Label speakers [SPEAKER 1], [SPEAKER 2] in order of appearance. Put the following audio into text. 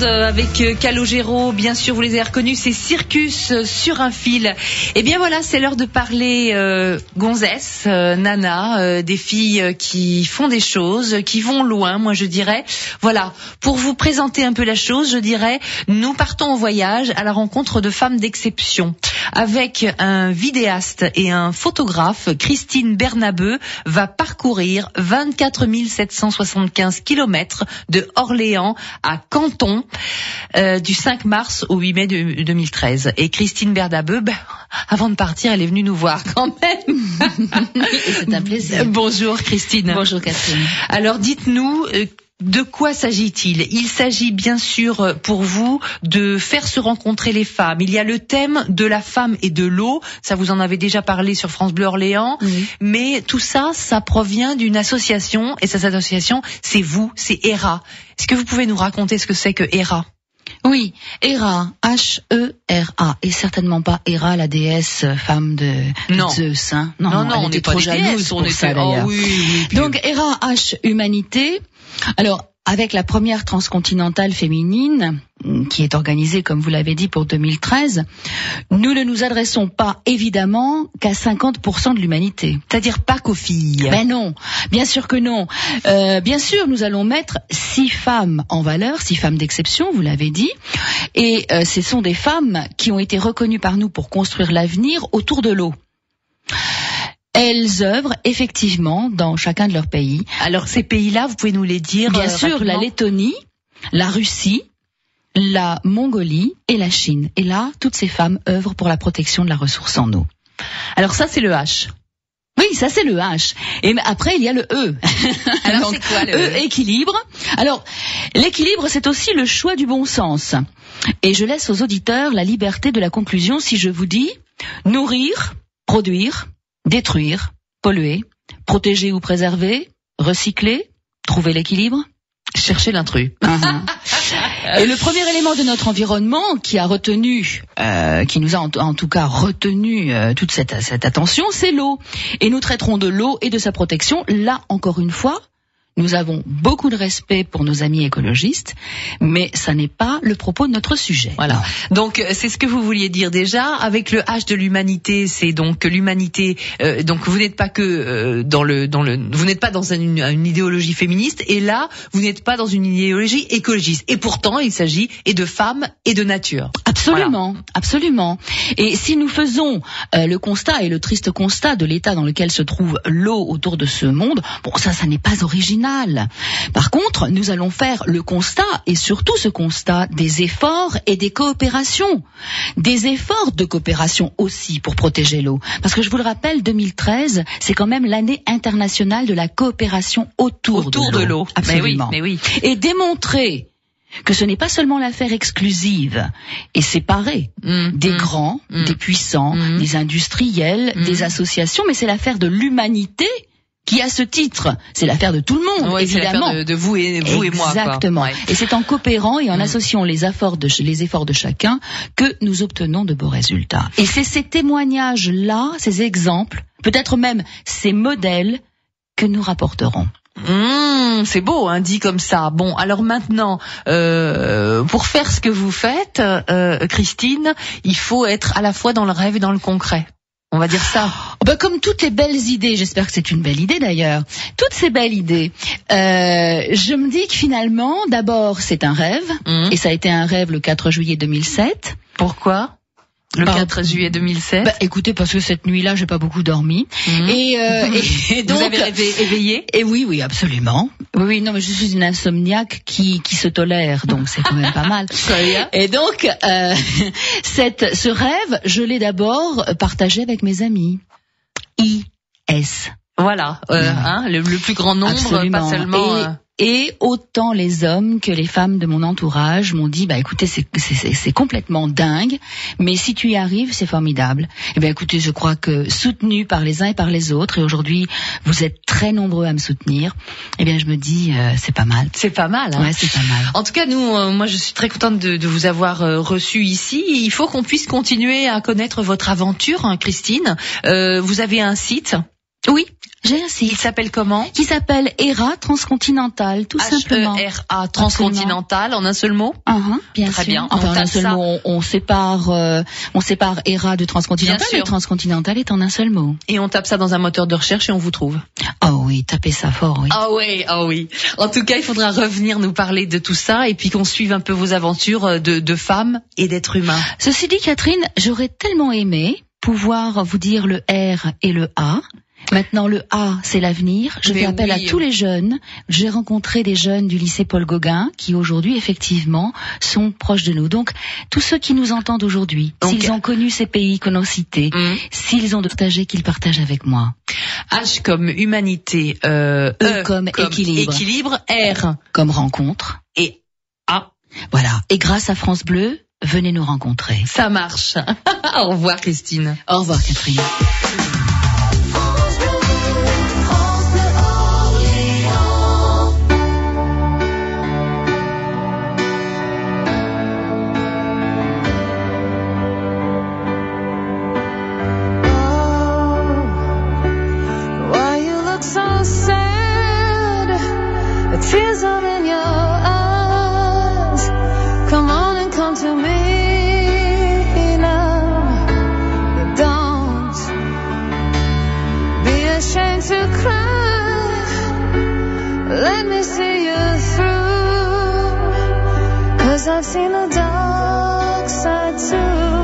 [SPEAKER 1] bande avec Calogero, bien sûr vous les avez reconnus, c'est Circus sur un fil. Et bien voilà, c'est l'heure de parler gonzesse, nana, des filles qui font des choses, qui vont loin, moi je dirais. Voilà, pour vous présenter un peu la chose, je dirais, nous partons en voyage à la rencontre de femmes d'exception. Avec un vidéaste et un photographe, Christine Bernabeu va parcourir 24 775 kilomètres de Orléans à Canton du 5 mars au 8 mai 2013. Et Christine Bernabeu, avant de partir, elle est venue nous voir quand même.
[SPEAKER 2] C'est un plaisir.
[SPEAKER 1] Bonjour Christine.
[SPEAKER 2] Bonjour Catherine.
[SPEAKER 1] Alors dites-nous... de quoi s'agit-il ? Il s'agit bien sûr pour vous de faire se rencontrer les femmes. Il y a le thème de la femme et de l'eau, ça vous en avez déjà parlé sur France Bleu Orléans, oui. Mais tout ça, ça provient d'une association, et cette association, c'est vous, c'est HERA. Est-ce que vous pouvez nous raconter ce que c'est que HERA ?
[SPEAKER 2] Oui, Héra, H-E-R-A, et certainement pas Héra, la déesse femme de Zeus. Hein.
[SPEAKER 1] Non, on
[SPEAKER 2] était
[SPEAKER 1] trop jalouse pour ça d'ailleurs.
[SPEAKER 2] Oui, donc Héra, H, humanité. Alors, avec la première transcontinentale féminine, qui est organisée, comme vous l'avez dit, pour 2013, nous ne nous adressons pas, évidemment, qu'à 50% de l'humanité.
[SPEAKER 1] C'est-à-dire pas qu'aux filles.
[SPEAKER 2] Ben non, bien sûr que non. Bien sûr, nous allons mettre 6 femmes en valeur, 6 femmes d'exception, vous l'avez dit, et ce sont des femmes qui ont été reconnues par nous pour construire l'avenir autour de l'eau. Elles œuvrent effectivement dans chacun de leurs pays.
[SPEAKER 1] Alors ces pays-là, vous pouvez nous les dire
[SPEAKER 2] bien sûr,
[SPEAKER 1] rapidement.
[SPEAKER 2] La Lettonie, la Russie, la Mongolie et la Chine. Et là, toutes ces femmes œuvrent pour la protection de la ressource en eau.
[SPEAKER 1] Alors ça, c'est le H.
[SPEAKER 2] Oui, ça c'est le H. Et après, il y a le E.
[SPEAKER 1] Alors c'est quoi le
[SPEAKER 2] E ? Équilibre. Alors, l'équilibre, c'est aussi le choix du bon sens. Et je laisse aux auditeurs la liberté de la conclusion si je vous dis nourrir, produire, détruire, polluer, protéger ou préserver, recycler, trouver l'équilibre,
[SPEAKER 1] chercher l'intrus.
[SPEAKER 2] Et le premier élément de notre environnement qui a retenu, qui nous a en tout cas retenu toute cette attention, c'est l'eau. Et nous traiterons de l'eau et de sa protection. Là, encore une fois, nous avons beaucoup de respect pour nos amis écologistes, mais ça n'est pas le propos de notre sujet.
[SPEAKER 1] Voilà. Donc c'est ce que vous vouliez dire déjà avec le H de l'humanité, c'est donc l'humanité. Donc vous n'êtes pas que vous n'êtes pas dans une idéologie féministe, et là vous n'êtes pas dans une idéologie écologiste. Et pourtant il s'agit et de femmes et de nature.
[SPEAKER 2] Absolument, voilà. Absolument. Et si nous faisons le constat et le triste constat de l'état dans lequel se trouve l'eau autour de ce monde, bon ça n'est pas original. Par contre, nous allons faire le constat, et surtout ce constat, des efforts et des coopérations. Des efforts de coopération aussi pour protéger l'eau. Parce que je vous le rappelle, 2013, c'est quand même l'année internationale de la coopération autour de l'eau.
[SPEAKER 1] Absolument. Mais oui.
[SPEAKER 2] Et démontrer que ce n'est pas seulement l'affaire exclusive et séparée des grands, des puissants, des industriels, des associations, mais c'est l'affaire de l'humanité qui, à ce titre, c'est l'affaire de tout le monde,
[SPEAKER 1] oui,
[SPEAKER 2] évidemment.
[SPEAKER 1] C'est l'affaire de vous et moi.
[SPEAKER 2] Exactement. Ouais. Et c'est en coopérant et en associant les efforts de chacun que nous obtenons de beaux résultats. Et c'est ces témoignages-là, ces exemples, peut-être même ces modèles que nous rapporterons.
[SPEAKER 1] C'est beau, hein, dit comme ça. Bon, alors maintenant, pour faire ce que vous faites, Christine, il faut être à la fois dans le rêve et dans le concret. On va dire ça.
[SPEAKER 2] Comme toutes les belles idées, j'espère que c'est une belle idée d'ailleurs, toutes ces belles idées, je me dis que finalement, d'abord c'est un rêve, et ça a été un rêve le 4 juillet 2007.
[SPEAKER 1] Pourquoi ? Le 4 juillet 2007.
[SPEAKER 2] Écoutez, parce que cette nuit-là, j'ai pas beaucoup dormi. Et donc,
[SPEAKER 1] vous avez rêvé éveillé ?
[SPEAKER 2] Et oui, absolument. Oui, non, mais je suis une insomniaque qui se tolère, donc c'est quand même pas mal. Et donc, ce rêve, je l'ai d'abord partagé avec mes amis. I.S.
[SPEAKER 1] Voilà, le plus grand nombre,
[SPEAKER 2] absolument.
[SPEAKER 1] Pas seulement.
[SPEAKER 2] Et autant les hommes que les femmes de mon entourage m'ont dit, écoutez, c'est complètement dingue, mais si tu y arrives, c'est formidable. Écoutez, je crois que soutenu par les uns et par les autres, et aujourd'hui, vous êtes très nombreux à me soutenir, je me dis, c'est pas mal.
[SPEAKER 1] C'est pas mal, hein.
[SPEAKER 2] Ouais, c'est pas mal.
[SPEAKER 1] En tout cas, moi, je suis très contente de vous avoir reçu ici. Il faut qu'on puisse continuer à connaître votre aventure, hein, Christine. Vous avez un site.
[SPEAKER 2] Oui, j'ai un site.
[SPEAKER 1] Il s'appelle comment?
[SPEAKER 2] Qui s'appelle ERA Transcontinental, tout simplement.
[SPEAKER 1] HERA Transcontinental, en un seul mot?
[SPEAKER 2] Bien
[SPEAKER 1] Très
[SPEAKER 2] sûr.
[SPEAKER 1] bien.
[SPEAKER 2] Enfin, en un seul mot, on sépare ERA de Transcontinental,
[SPEAKER 1] mais
[SPEAKER 2] Transcontinental est en un seul mot.
[SPEAKER 1] Et on tape ça dans un moteur de recherche et on vous trouve.
[SPEAKER 2] Oh oui, tapez ça fort, oui.
[SPEAKER 1] Ah oui. En tout cas, il faudra revenir nous parler de tout ça et puis qu'on suive un peu vos aventures de femmes et d'êtres humains.
[SPEAKER 2] Ceci dit, Catherine, j'aurais tellement aimé pouvoir vous dire le R et le A. Maintenant, le A, c'est l'avenir. Je fais appel à tous les jeunes. J'ai rencontré des jeunes du lycée Paul Gauguin qui, aujourd'hui, effectivement, sont proches de nous. Donc, tous ceux qui nous entendent aujourd'hui, s'ils ont connu ces pays que l'on citait, s'ils ont partagé, qu'ils partagent avec moi.
[SPEAKER 1] H comme humanité,
[SPEAKER 2] E comme équilibre,
[SPEAKER 1] R
[SPEAKER 2] comme rencontre,
[SPEAKER 1] et A.
[SPEAKER 2] Voilà. Et grâce à France Bleu, venez nous rencontrer.
[SPEAKER 1] Ça marche. Au revoir, Christine.
[SPEAKER 2] Au revoir, Catherine.
[SPEAKER 3] Tears are in your eyes. Come on and come to me now. Don't be ashamed to cry. Let me see you through. 'Cause I've seen the dark side too.